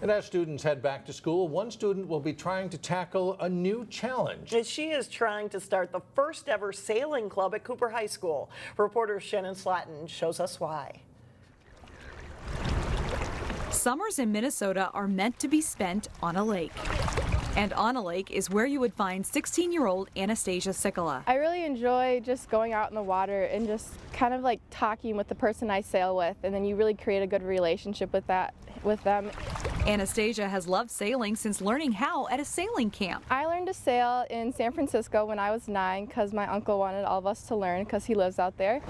And as students head back to school, one student will be trying to tackle a new challenge. She is trying to start the first ever sailing club at Cooper High School. Reporter Shannon Slatton shows us why. Summers in Minnesota are meant to be spent on a lake. And on a lake is where you would find 16-year-old Anastasia Sikkila. I really enjoy just going out in the water and just kind of like talking with the person I sail with, and then you really create a good relationship with them. Anastasia has loved sailing since learning how at a sailing camp. I learned to sail in San Francisco when I was 9 because my uncle wanted all of us to learn because he lives out there.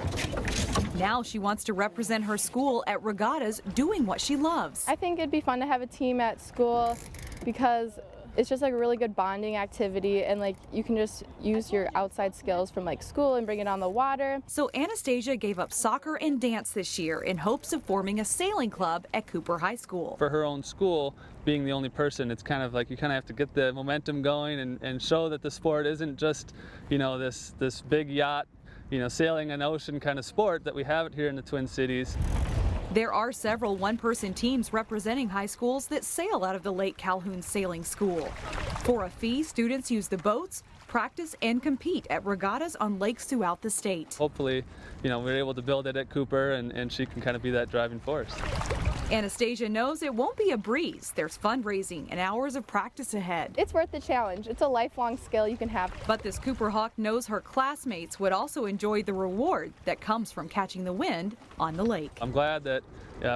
Now she wants to represent her school at regattas doing what she loves. I think it'd be fun to have a team at school because it's just like a really good bonding activity, and like you can just use your outside skills from like school and bring it on the water. So Anastasia gave up soccer and dance this year in hopes of forming a sailing club at Cooper High School. For her own school, being the only person, it's kind of like you kind of have to get the momentum going and show that the sport isn't just, you know, this big yacht, you know, sailing an ocean kind of sport that we have it here in the Twin Cities. There are several one-person teams representing high schools that sail out of the Lake Calhoun Sailing School. For a fee, students use the boats, practice, and compete at regattas on lakes throughout the state. Hopefully, you know, we're able to build it at Cooper and she can kind of be that driving force. Anastasia knows it won't be a breeze. There's fundraising and hours of practice ahead. It's worth the challenge. It's a lifelong skill you can have. But this Cooper Hawk knows her classmates would also enjoy the reward that comes from catching the wind on the lake. I'm glad that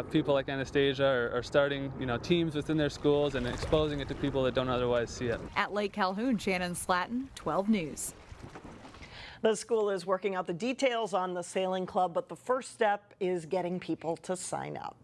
people like Anastasia are starting, you know, teams within their schools and exposing it to people that don't otherwise see it. At Lake Calhoun, Shannon Slatton, 12 News. The school is working out the details on the sailing club, but the first step is getting people to sign up.